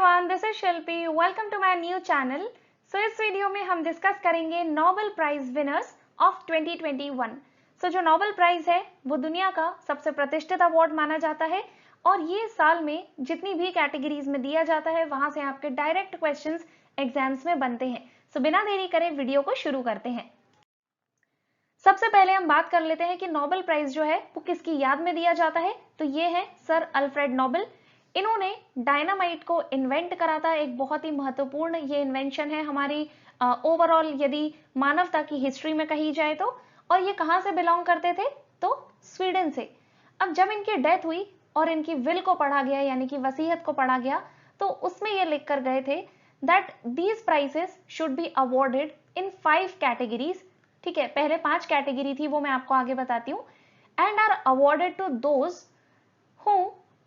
everyone, this is Shilpi. Welcome to my new channel. इस video में हम discuss करेंगे नोबेल प्राइज विनर्स ऑफ 2021। जो नोबेल प्राइज है वो दुनिया का सबसे प्रतिष्ठित अवार्ड माना जाता है और ये साल में जितनी भी कैटेगरीज में दिया जाता है वहां से आपके डायरेक्ट क्वेश्चंस एग्जाम्स में बनते हैं। बिना देरी करे वीडियो को शुरू करते हैं। सबसे पहले हम बात कर लेते हैं कि नोबेल प्राइज जो है वो किसकी याद में दिया जाता है। तो ये है सर अल्फ्रेड नोबेल। इन्होंने डायनामाइट को इन्वेंट करा था। एक बहुत ही महत्वपूर्ण ये इन्वेंशन है हमारी ओवरऑल यदि मानवता की हिस्ट्री में कही जाए तो। और ये कहां से बिलोंग करते थे? तो स्वीडन से। अब जब इनकी डेथ हुई और इनकी विल को पढ़ा गया यानी कि वसीयत को पढ़ा गया तो उसमें ये लिख कर गए थे that these prizes should be awarded in 5 categories. ठीक है, पहले 5 कैटेगरी थी वो मैं आपको आगे बताती हूँ। And are awarded to those who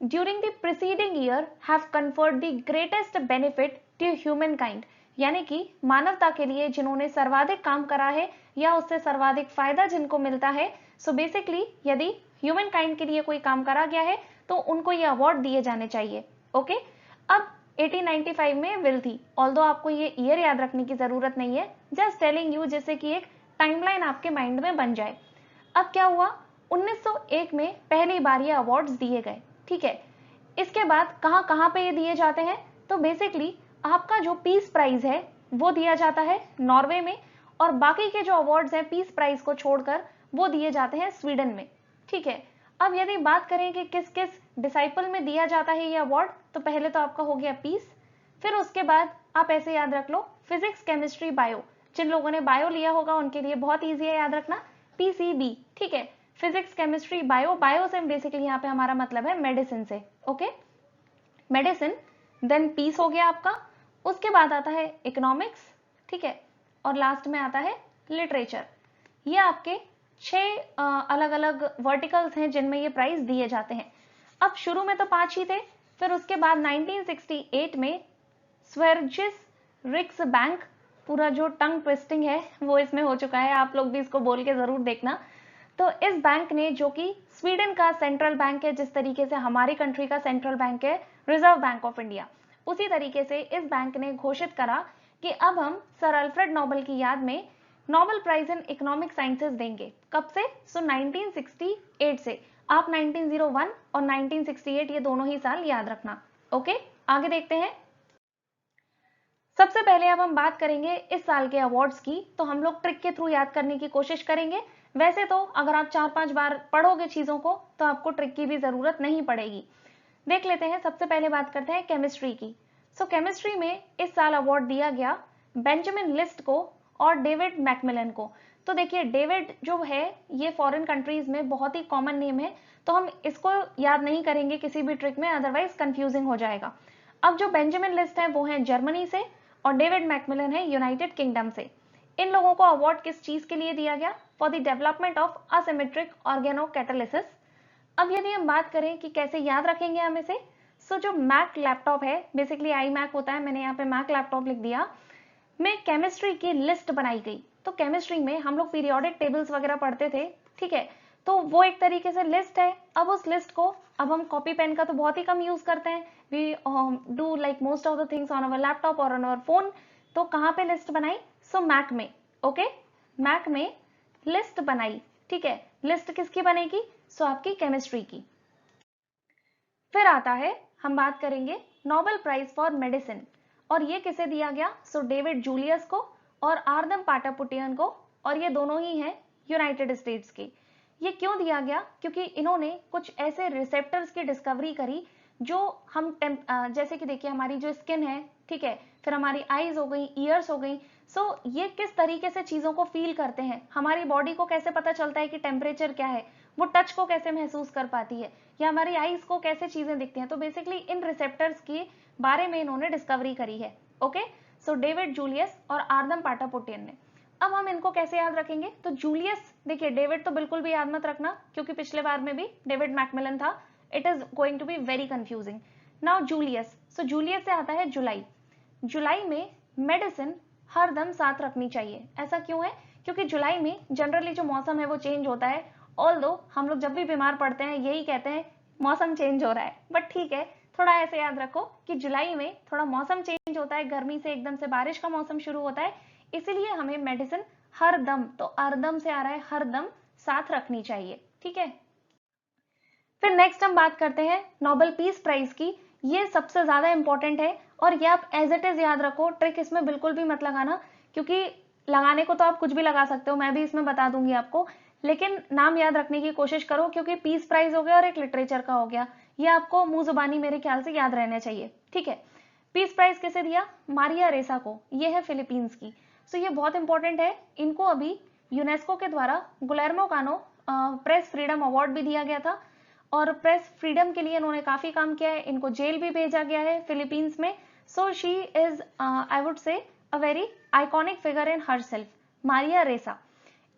during the preceding year have conferred the greatest benefit to humankind, यानी कि मानवता के लिए जिन्होंने सर्वाधिक काम करा है या उससे सर्वाधिक फायदा जिनको मिलता है। सो बेसिकली यदि ह्यूमन काइंड के लिए कोई काम करा गया है तो उनको ये अवार्ड दिए जाने चाहिए। ओके, अब 1895 में विल थी, ऑल्दो आपको ये ईयर याद रखने की जरूरत नहीं है, जस्ट टेलिंग यू जिससे कि एक टाइमलाइन आपके माइंड में बन जाए। अब क्या हुआ, 1901 में पहली बार ये अवार्ड्स दिए गए। ठीक है, इसके बाद कहां कहां पे ये दिए जाते हैं? तो बेसिकली आपका जो पीस प्राइज है वो दिया जाता है नॉर्वे में और बाकी के जो अवार्ड्स हैं पीस प्राइज को छोड़कर वो दिए जाते हैं स्वीडन में। ठीक है, अब यदि बात करें कि किस किस डिसाइपल में दिया जाता है ये अवार्ड, तो पहले तो आपका हो गया पीस, फिर उसके बाद आप ऐसे याद रख लो फिजिक्स, केमिस्ट्री, बायो। जिन लोगों ने बायो लिया होगा उनके लिए बहुत ईजी है याद रखना, पीसीबी। ठीक है, फिजिक्स, केमिस्ट्री, बायो। बायो से बेसिकली यहाँ पे हमारा मतलब है मेडिसिन से। ओके, मेडिसिन, देन पीस हो गया आपका। उसके बाद आता है इकोनॉमिक्स। ठीक है, और लास्ट में आता है लिटरेचर। ये आपके 6 अलग अलग वर्टिकल्स हैं जिनमें ये प्राइज दिए जाते हैं। अब शुरू में तो 5 ही थे, फिर उसके बाद 1968 में स्वेरिजिस रिक्स बैंक, पूरा जो टंग ट्विस्टिंग है वो इसमें हो चुका है, आप लोग भी इसको बोल के जरूर देखना। तो इस बैंक ने, जो कि स्वीडन का सेंट्रल बैंक है, जिस तरीके से हमारी कंट्री का सेंट्रल बैंक है रिजर्व बैंक ऑफ इंडिया, उसी तरीके से इस बैंक ने घोषित करा कि अब हम सर अल्फ्रेड नोबेल की याद में Nobel prize in economic sciences देंगे। कब से? 1968 से। आप 1901 और 1968 ये दोनों ही साल याद रखना। ओके, आगे देखते हैं। सबसे पहले अब हम बात करेंगे इस साल के अवार्ड्स की, तो हम लोग ट्रिक के थ्रू याद करने की कोशिश करेंगे। वैसे तो अगर आप 4-5 बार पढ़ोगे चीजों को तो आपको ट्रिक की भी जरूरत नहीं पड़ेगी। देख लेते हैं, सबसे पहले बात करते हैं केमिस्ट्री की। केमिस्ट्री में इस साल अवार्ड दिया गया बेंजामिन लिस्ट को और डेविड मैकमिलन को। तो देखिए, डेविड जो है ये फॉरेन कंट्रीज में बहुत ही कॉमन नेम है, तो हम इसको याद नहीं करेंगे किसी भी ट्रिक में, अदरवाइज कंफ्यूजिंग हो जाएगा। अब जो बेंजामिन लिस्ट है वो है जर्मनी से और डेविड मैकमिलन है यूनाइटेड किंगडम से। इन लोगों को अवार्ड किस चीज के लिए दिया गया? For the development of asymmetric organocatalysis. अब यदि हम बात करें कि कैसे याद रखेंगे हम इसे, जो मैक लैपटॉप है, बेसिकली आई मैक होता है, मैंने यहाँ पे मैक लैपटॉप लिख दिया, में केमिस्ट्री की लिस्ट बनाई गई। तो केमिस्ट्री में हम लोग पीरियोडिक टेबल्स वगैरह पढ़ते थे। ठीक है, तो वो एक तरीके से लिस्ट है। अब उस लिस्ट को, अब हम कॉपी पेन का तो बहुत ही कम यूज करते हैं, we do like most of the things on our laptop और ऑन अवर फोन। तो कहाँ पे लिस्ट बनाई? मैक में। ओके, मैक में लिस्ट बनाई। ठीक है, लिस्ट किसकी बनेगी? आपकी केमिस्ट्री की। फिर आता है, हम बात करेंगे नोबेल प्राइज फॉर मेडिसिन, और ये किसे दिया गया? डेविड जूलियस को और आर्दम पाटापुटियन को, और ये दोनों ही हैं यूनाइटेड स्टेट्स के। ये क्यों दिया गया? क्योंकि इन्होंने कुछ ऐसे रिसेप्टर्स की डिस्कवरी करी जो हम जैसे कि देखिए हमारी जो स्किन है, ठीक है, फिर हमारी आईज हो गई, ईयर्स हो गई। ये किस तरीके से चीजों को फील करते हैं, हमारी बॉडी को कैसे पता चलता है कि टेम्परेचर क्या है, वो टच को कैसे महसूस कर पाती है, या हमारी आईज को कैसे चीजें दिखती हैं। तो बेसिकली इन रिसेप्टर्स के बारे में इन्होंने डिस्कवरी करी है। ओके, डेविड जूलियस और आर्दम पाटापुटियन ने। अब हम इनको कैसे याद रखेंगे? तो जूलियस, देखिए डेविड तो बिल्कुल भी याद मत रखना क्योंकि पिछले बार में भी डेविड मैकमिलन था, it is going to be very confusing. Now Julius, Julius से आता है जुलाई। जुलाई में मेडिसिन हरदम साथ रखनी चाहिए। ऐसा क्यों है? क्योंकि जुलाई में जनरली जो मौसम है वो चेंज होता है। ऑल्दो हम लोग जब भी बीमार पड़ते हैं यही कहते हैं मौसम चेंज हो रहा है, बट ठीक है, थोड़ा ऐसे याद रखो कि जुलाई में थोड़ा मौसम चेंज होता है, गर्मी से एकदम से बारिश का मौसम शुरू होता है, इसीलिए हमें मेडिसिन हर दम, तो अरदम से आ रहा है हर दम, साथ रखनी चाहिए। ठीक है, फिर नेक्स्ट हम बात करते हैं नोबेल पीस प्राइज की। ये सबसे ज्यादा इंपॉर्टेंट है और ये आप एज इट इज याद रखो, ट्रिक इसमें बिल्कुल भी मत लगाना, क्योंकि लगाने को तो आप कुछ भी लगा सकते हो, मैं भी इसमें बता दूंगी आपको, लेकिन नाम याद रखने की कोशिश करो, क्योंकि पीस प्राइज हो गया और एक लिटरेचर का हो गया, ये आपको मुंह जुबानी मेरे ख्याल से याद रहने चाहिए। ठीक है, पीस प्राइज किसे दिया? मारिया रेसा को, ये है फिलीपींस की। सो ये बहुत इंपॉर्टेंट है, इनको अभी यूनेस्को के द्वारा गुलेर्मो कानो प्रेस फ्रीडम अवार्ड भी दिया गया था, और प्रेस फ्रीडम के लिए इन्होंने काफी काम किया है, इनको जेल भी भेजा गया है फिलीपींस में। So she is I would say a very iconic figure in her self, Maria रेसा।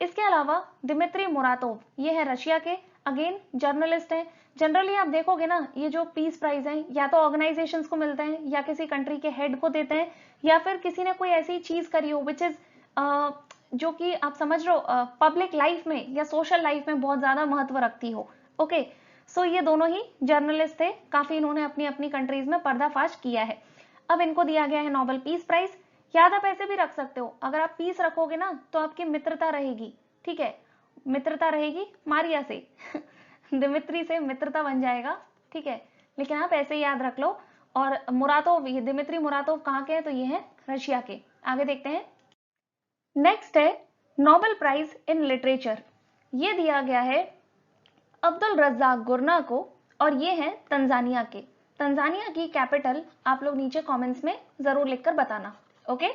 इसके अलावा दिमित्री मुरातोव, ये है रशिया के, अगेन जर्नलिस्ट हैं। जनरली आप देखोगे ना, ये जो पीस प्राइज है या तो ऑर्गेनाइजेशंस को मिलते हैं, या किसी कंट्री के हेड को देते हैं, या फिर किसी ने कोई ऐसी चीज करी हो विच इज जो कि आप समझ रहे हो पब्लिक लाइफ में या सोशल लाइफ में बहुत ज्यादा महत्व रखती हो। ओके, सो ये दोनों ही जर्नलिस्ट थे, काफी इन्होंने अपनी अपनी कंट्रीज में पर्दाफाश किया है। अब इनको दिया गया है नोबेल पीस प्राइज। याद आप ऐसे भी रख सकते हो, अगर आप पीस रखोगे ना तो आपकी मित्रता रहेगी। ठीक है, मित्रता रहेगी मारिया से दिमित्री से मित्रता बन जाएगा। ठीक है, लेकिन आप ऐसे ही याद रख लो। और मुरातोव, ये दिमित्री मुरातोव कहाँ के हैं? तो ये है रशिया के। आगे देखते हैं, नेक्स्ट है नोबेल प्राइज इन लिटरेचर। ये दिया गया है अब्दुल रज्जाक गुरना को, और ये है तंजानिया के। तंजानिया की कैपिटल आप लोग नीचे कमेंट्स में जरूर लिखकर बताना। ओके,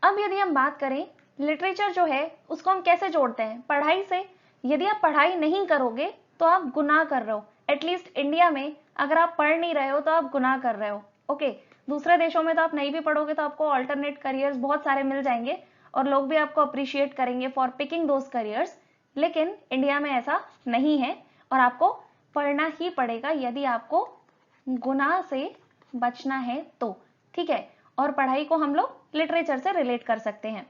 अब यदि हम बात करें लिटरेचर जो है उसको हम कैसे जोड़ते हैं? पढ़ाई से। यदि आप पढ़ाई नहीं करोगे तो आप गुनाह कर रहे हो। एटलीस्ट इंडिया में अगर आप पढ़ नहीं रहे हो तो आप गुनाह कर रहे हो। ओके, दूसरे देशों में तो आप नहीं भी पढ़ोगे तो आपको ऑल्टरनेट करियर्स बहुत सारे मिल जाएंगे और लोग भी आपको अप्रिशिएट करेंगे फॉर पिकिंग दोज करियर्स, लेकिन इंडिया में ऐसा नहीं है और आपको पढ़ना ही पड़ेगा यदि आपको गुनाह से बचना है तो। ठीक है, और पढ़ाई को हम लोग लिटरेचर से रिलेट कर सकते हैं।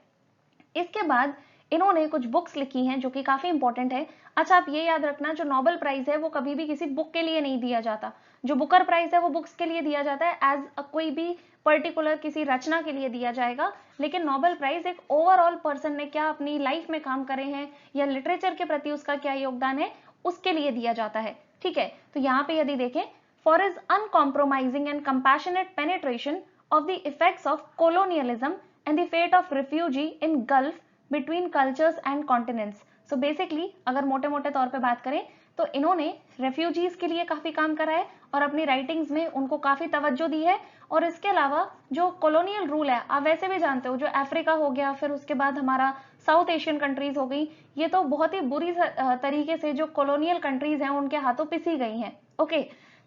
इसके बाद इन्होंने कुछ बुक्स लिखी हैं जो कि काफी इंपॉर्टेंट है। अच्छा, आप ये याद रखना, जो नोबेल प्राइज है वो कभी भी किसी बुक के लिए नहीं दिया जाता। जो बुकर प्राइज है वो बुक्स के लिए दिया जाता है, एज कोई भी पर्टिकुलर किसी रचना के लिए दिया जाएगा, लेकिन नोबेल प्राइज एक ओवरऑल पर्सन ने क्या अपनी लाइफ में काम करे हैं या लिटरेचर के प्रति उसका क्या योगदान है उसके लिए दिया जाता है। ठीक है, तो यहाँ पे यदि देखें, for his uncompromising and compassionate penetration of the effects of colonialism and the fate of refugee in Gulf between cultures and continents. So basically अगर मोटे मोटे तौर पे बात करें तो इन्होंने रेफ्यूजीज के लिए काफी काम करा है और अपनी राइटिंग्स में उनको काफी तवज्जो दी है। और इसके अलावा जो कॉलोनियल रूल है, आप वैसे भी जानते हो, जो अफ्रीका हो गया, फिर उसके बाद हमारा साउथ एशियन कंट्रीज हो गई, ये तो बहुत ही बुरी तरीके से जो कॉलोनियल कंट्रीज हैं उनके हाथों पिसी गई हैं। ओके,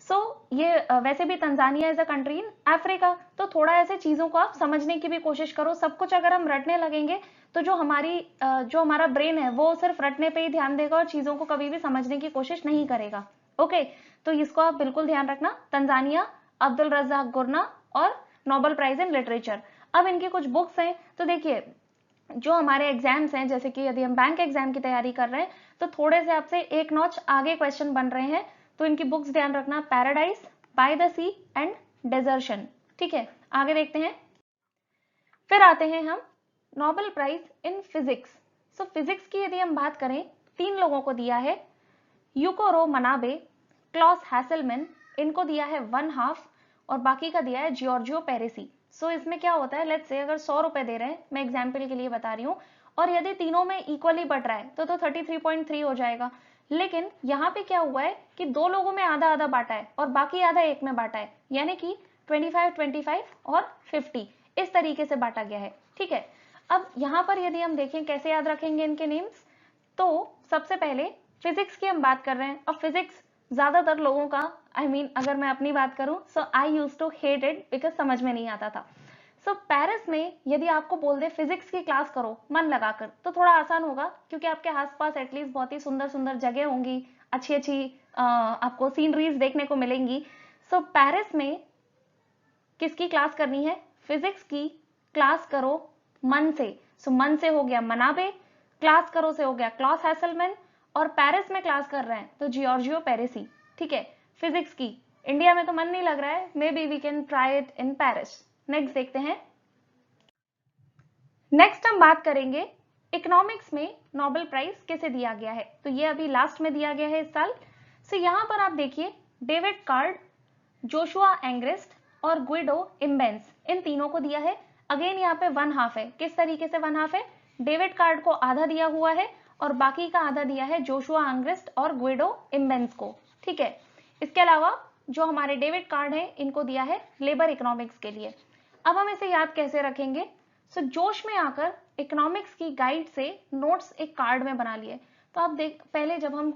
सो ये वैसे भी Tanzania is a country in Africa, तो थोड़ा ऐसे चीजों को आप समझने की भी कोशिश करो। सब कुछ अगर हम रटने लगेंगे तो जो हमारा ब्रेन है वो सिर्फ रटने पे ही ध्यान देगा और चीजों को कभी भी समझने की कोशिश नहीं करेगा। ओके, तो इसको आप बिल्कुल ध्यान रखना, तंजानिया, अब्दुल रज्जाक गुरना और नोबेल प्राइज इन लिटरेचर। अब इनकी कुछ बुक्स हैं, तो देखिए जो हमारे एग्जाम्स हैं, जैसे कि यदि हम बैंक एग्जाम की तैयारी कर रहे हैं तो थोड़े से आपसे एक नॉच आगे क्वेश्चन बन रहे हैं, तो इनकी बुक्स ध्यान रखना, Paradise, by the sea and desertion. ठीक है, आगे देखते हैं। फिर आते हैं हम Nobel prize in physics. So physics की यदि हम बात करें, 3 लोगों को दिया है, यूको मनाबे, क्लॉस हैसलमैन, इनको दिया है 1/2 और बाकी का दिया है जियोर्जियो पेरेसी। सो इसमें क्या होता है, लेट्स से अगर 100 रुपए दे रहे हैं, मैं एग्जाम्पल के लिए बता रही हूँ, और यदि तीनों में इक्वली बट रहा है तो 33.3 हो जाएगा। लेकिन यहाँ पे क्या हुआ है कि 2 लोगों में आधा आधा बांटा है और बाकी आधा एक में बांटा है, यानी कि 25 और 50 इस तरीके से बांटा गया है। ठीक है, अब यहाँ पर यदि हम देखें कैसे याद रखेंगे इनके नेम्स, तो सबसे पहले फिजिक्स की हम बात कर रहे हैं। अब फिजिक्स ज्यादातर लोगों का, अगर मैं अपनी बात करूं, so I used to hate it because समझ में नहीं आता था। सो पेरिस में यदि आपको बोल दे फिजिक्स की क्लास करो मन लगाकर, तो थोड़ा आसान होगा, क्योंकि आपके आसपास एटलीस्ट बहुत ही सुंदर सुंदर जगह होंगी, अच्छी अच्छी आपको सीनरीज देखने को मिलेंगी। सो पेरिस में किसकी क्लास करनी है? फिजिक्स की क्लास करो मन से। सो मन से हो गया मनाबे, क्लास करो से हो गया क्लॉस हैसलमैन, और पेरिस में क्लास कर रहे हैं तो जियोर्जियो पेरेसी। ठीक है, फिजिक्स की इंडिया में तो मन नहीं लग रहा है, maybe we can try it in Paris. Next देखते हैं। नेक्स्ट हम बात करेंगे इकोनॉमिक्स में नोबेल प्राइज किसे दिया गया है। तो ये अभी लास्ट में दिया गया है इस साल। सो यहाँ पर आप देखिए डेविड कार्ड, जोशुआ एंग्रेस्ट और गुइडो इम्बेंस, इन तीनों को दिया है। अगेन यहाँ पे 1/2 है। किस तरीके से 1/2 है? डेविड कार्ड को आधा दिया हुआ है और बाकी का आधा दिया है जोशुआ एंग्रेस्ट और गुइडो इम्बेंस को। ठीक है, इसके अलावा जो हमारे डेविड कार्ड है इनको दिया है लेबर इकोनॉमिक्स के लिए। अब हम इसे याद कैसे रखेंगे? सो जोश में आकर इकोनॉमिक्स की गाइड से नोट्स एक कार्ड में बना लिए। तो आप देख, पहले जब हम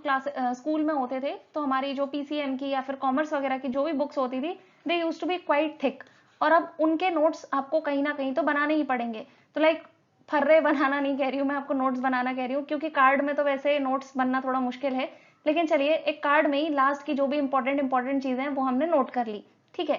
स्कूल में होते थे तो हमारी जो पीसीएम की या फिर कॉमर्स वगैरह की जो भी बुक्स होती थी, they used to be quite thick, और अब उनके नोट्स आपको कहीं ना कहीं तो बनाने ही पड़ेंगे। तो लाइक फर्रे बनाना नहीं कह रही हूँ मैं, आपको नोट्स बनाना कह रही हूँ, क्योंकि कार्ड में तो वैसे नोट्स बनना थोड़ा मुश्किल है। लेकिन चलिए, एक कार्ड में ही लास्ट की जो भी इंपॉर्टेंट चीजें हैं वो हमने नोट कर ली। ठीक है,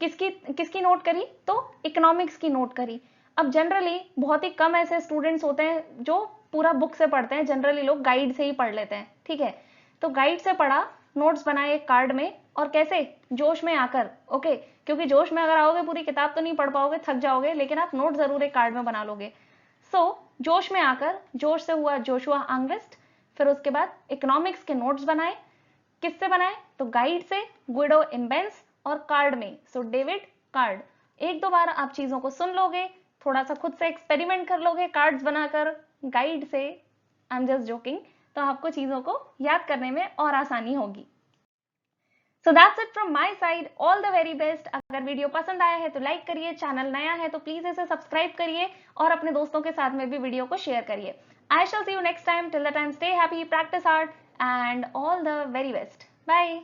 किसकी किसकी नोट करी? तो इकोनॉमिक्स की नोट करी। अब जनरली बहुत ही कम ऐसे स्टूडेंट्स होते हैं जो पूरा बुक से पढ़ते हैं, जनरली लोग गाइड से ही पढ़ लेते हैं। ठीक है, तो गाइड से पढ़ा, नोट्स बनाए एक कार्ड में, और कैसे? जोश में आकर। ओके, क्योंकि जोश में अगर आओगे पूरी किताब तो नहीं पढ़ पाओगे, थक जाओगे, लेकिन आप नोट जरूर एक कार्ड में बना लोगे। सो जोश में आकर, जोश से हुआ जोशुआ एंग्रेस्ट, फिर उसके बाद इकोनॉमिक्स के नोट्स बनाए। किससे बनाए? तो गाइड से, गुइडो इम्बेंस, और कार्ड में, सो डेविड कार्ड। एक दो बार आप चीजों को सुन लोगे, थोड़ा सा खुद से एक्सपेरिमेंट कर लोगे कार्ड्स बनाकर गाइड से, आई एम जस्ट जोकिंग, तो आपको चीजों को याद करने में और आसानी होगी। So that's it from my side, all the very best. अगर वीडियो पसंद आया है तो लाइक करिए, चैनल नया है तो प्लीज इसे सब्सक्राइब करिए और अपने दोस्तों के साथ में भी वीडियो को शेयर करिए। I shall see you next time, till the time stay happy, practice hard, and all the very best. Bye.